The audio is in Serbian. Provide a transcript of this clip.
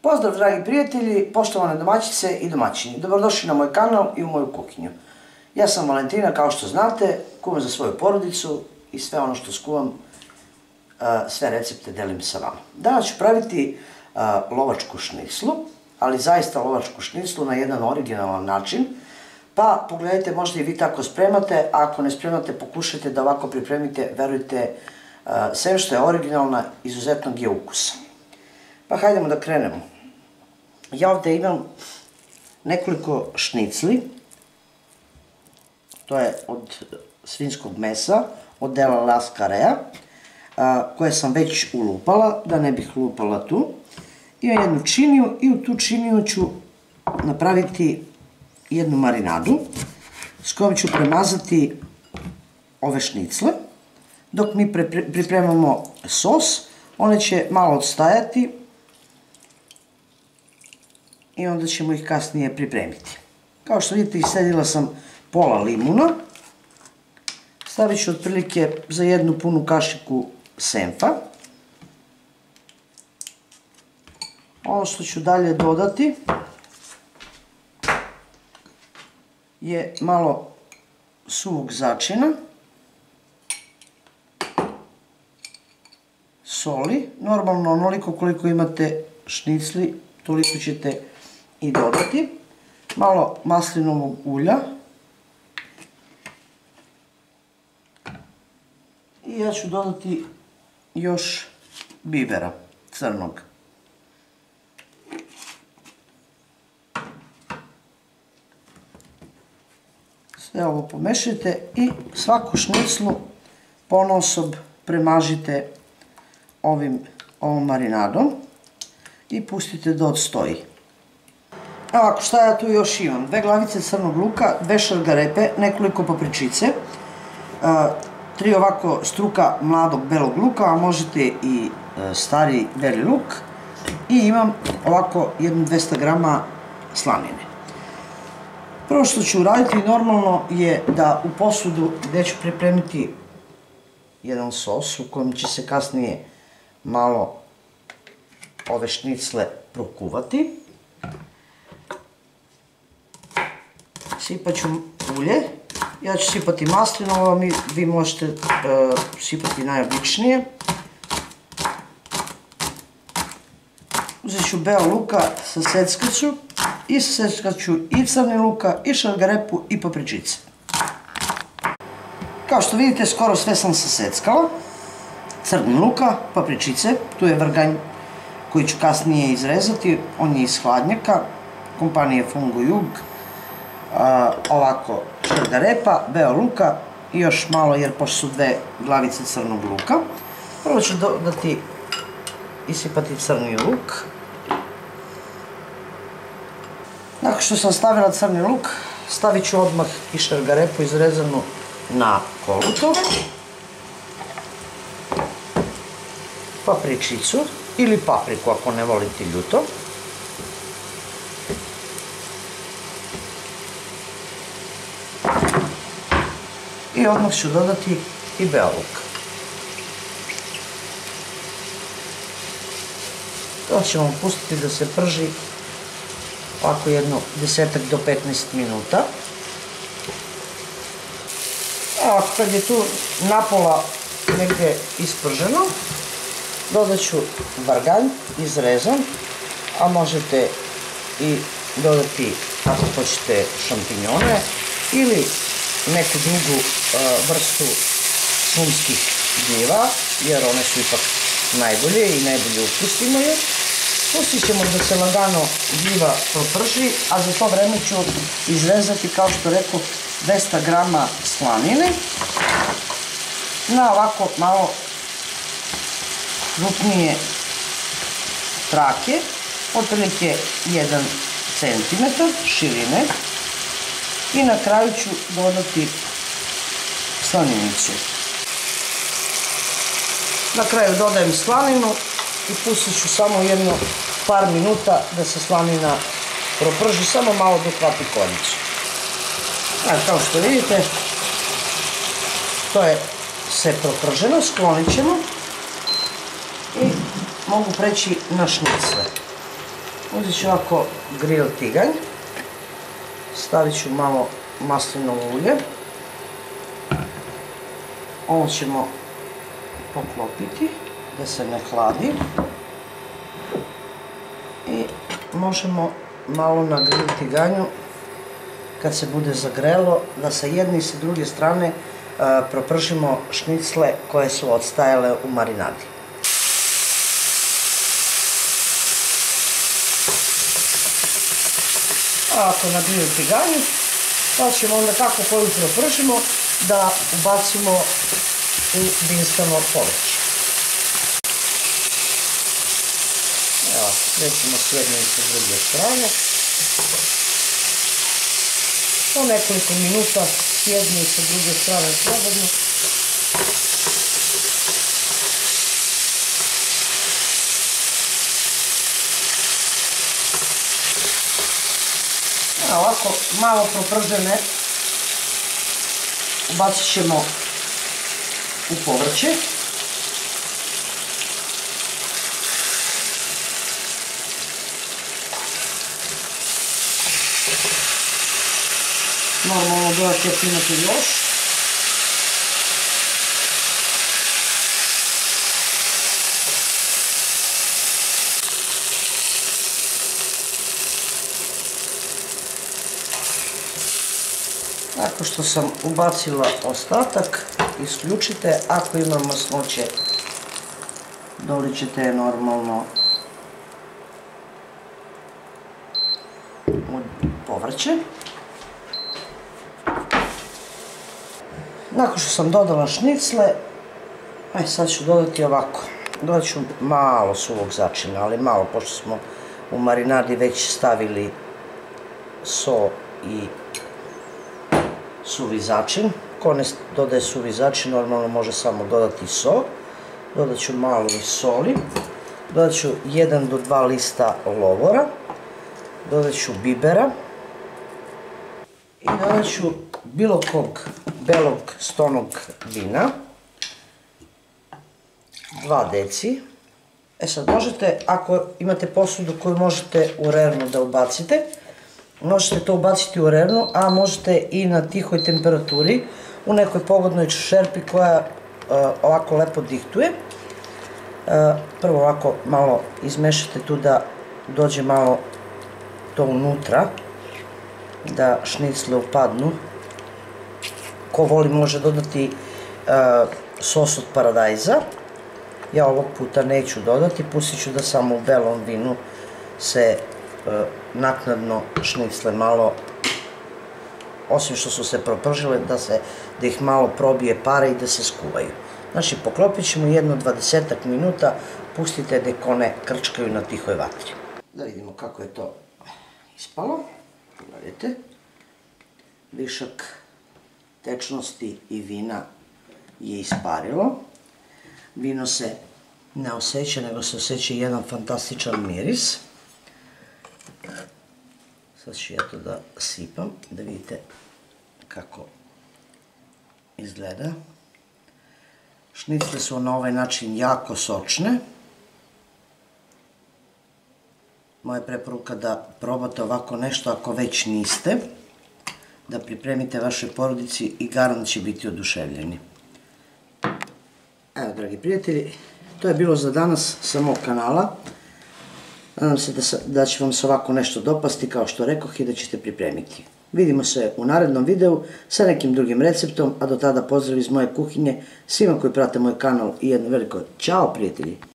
Pozdrav dragi prijatelji, poštovane domaćice i domaćini. Dobrodošli na moj kanal i u moju kuhinju. Ja sam Valentina, kao što znate, kuvam za svoju porodicu i sve ono što skuvam, sve recepte delim sa vama. Danas ću praviti lovačku šniclu, ali zaista lovačku šniclu na jedan originalan način. Pa pogledajte, možda i vi tako spremate, a ako ne spremate, pokušajte da ovako pripremite, verujte, sem što je originalna, izuzetnog je ukusa. Pa hajdemo da krenemo. Ja ovdje imam nekoliko šnicli, to je od svinjskog mesa, od dela Las Carea, koje sam već ulupala, da ne bih lupala tu. Imam jednu činiju i u tu činiju ću napraviti jednu marinadu s kojom ću premazati ove šnicle. Dok mi pripremamo sos, one će malo odstajati i onda ćemo ih kasnije pripremiti. Kao što vidite, iscedila sam pola limuna. Stavit ću otprilike za jednu punu kašiku senfa. Ono što ću dalje dodati je malo suvog začina, soli, normalno onoliko koliko imate šnicli, toliko ćete i dodati, malo maslinovog ulja i ja ću dodati još bibera crnog. Sve ovo pomešajte i svaku šniclu ponaosob premažite ovom marinadom i pustite da odstoji. Ovako, šta ja tu još imam? 2 glavice crnog luka, 2 šargarepe, nekoliko papričice, 3 ovako struka mladog belog luka, a možete i stari beli luk, i imam ovako 200 grama slanine. Prvo što ću uraditi normalno je da u posudu gdje ću pripremiti jedan sos u kojem će se kasnije malo ove šnicle prokuvati. Sipat ću ulje, ja ću sipati maslinovo, vi možete sipati najobičnije. Uzet ću beo luka, saseckat ću i saseckat ću i crni luka, i šargarepu, i papričice. Kao što vidite, skoro sve sam saseckala. Crni luka, papričice, tu je vrganj koji ću kasnije izrezati, on je iz hladnjaka, kompanije Fungo Jug. Ovako šargarepa, beo luka i još malo, jer pošto su 2 glavice crnog luka. Prvo ću dodati, isipati crni luk. Nakon što sam stavila crni luk, stavit ću odmah i šargarepu izrezanu na kolutove, papričicu ili papriku ako ne volite ljuto, i odmah ću dodati i beo luk. To ćemo pustiti da se prži ovako jedno 10 do 15 minuta. Ovako, kad je tu napola negdje isprženo, dodat ću vrganj izrezan, a možete i dodati, ako hoćete, šampinjone ili neku drugu vrstu šumskih gljiva, jer one su ipak najbolje i najbolje ukus imaju. Pustit ćemo da se lagano gljiva proprži, a za to vreme ću izrezati, kao što rekao, 200 grama slanine na ovako malo krupnije trake, otprilike 1 cm širine i na kraju ću dodati slaninicu. Na kraju dodajem slaninu i pustit ću samo jedno par minuta da se slanina proprži, samo malo dok hvati konjicu. Kao što vidite, to je sve proprženo, sklonit ćemo i mogu preći na šnicle. Uzet ću ovako grill tiganj, stavit ću malo maslinovo ulje, ovo ćemo poklopiti da se ne hladi i možemo malo na grill tiganju kad se bude zagrelo da sa jedne i sa druge strane propržimo šnicle koje su odstajale u marinadi. Ovako na grill tiganju, pa ćemo onda kako koju propržimo da ubacimo u dinstano povrće. Evo, krećemo s jedne i sa druge strane. Po nekoliko minuta s jedne i sa druge strane slobodno. Ovako malo propržene ubacit ćemo u povrće. Normalno dodati ako imate još. Nakon što sam ubacila ostatak, isključite. Ako ima masnoće, dolit ćete je normalno u povrće. Nakon što sam dodala šnicle, sad ću dodati ovako. Dodat ću malo suvog začina, ali malo, pošto smo u marinadi već stavili so i suvi začin. Ko ne dodaje suvi začin, normalno može samo dodati so. Dodat ću malo i soli. Dodat ću 1 do 2 lista lovora. Dodat ću bibera. I dodat ću bilo kog belog stonog vina. 2 deci. Sad možete, ako imate posudu koju možete u rernu da ubacite, možete to ubaciti u rernu, a možete i na tihoj temperaturi u nekoj pogodnoj šerpi koja ovako lepo dihtuje. Prvo ovako malo izmešate tu da dođe malo to unutra, da šnicle upadnu. Ko voli može dodati sos od paradajza. Ja ovog puta neću dodati, pustit ću da samo u belom vinu se naknadno šnicle malo, osim što su se propržile, da ih malo probije para i da se skuvaju. Znači poklopit ćemo jedno 20 minuta, pustite dok one krčkaju na tihoj vatri. Da vidimo kako je to ispalo. Gledajte, višak tečnosti i vina je isparilo. Vino se ne osjeća, nego se osjeća jedan fantastičan miris. Sad ću ja to da sipam, da vidite kako izgleda. Šnicle su na ovaj način jako sočne. Moja preporuka da probate ovako nešto ako već niste, da pripremite vašoj porodici i garant će biti oduševljeni. Evo, dragi prijatelji, to je bilo za danas sa mog kanala. Nadam se da će vam se ovako nešto dopasti, kao što rekoh, i da ćete pripremiti. Vidimo se u narednom videu sa nekim drugim receptom, a do tada pozdrav iz moje kuhinje svima koji prate moj kanal i jedno veliko ćao, prijatelji!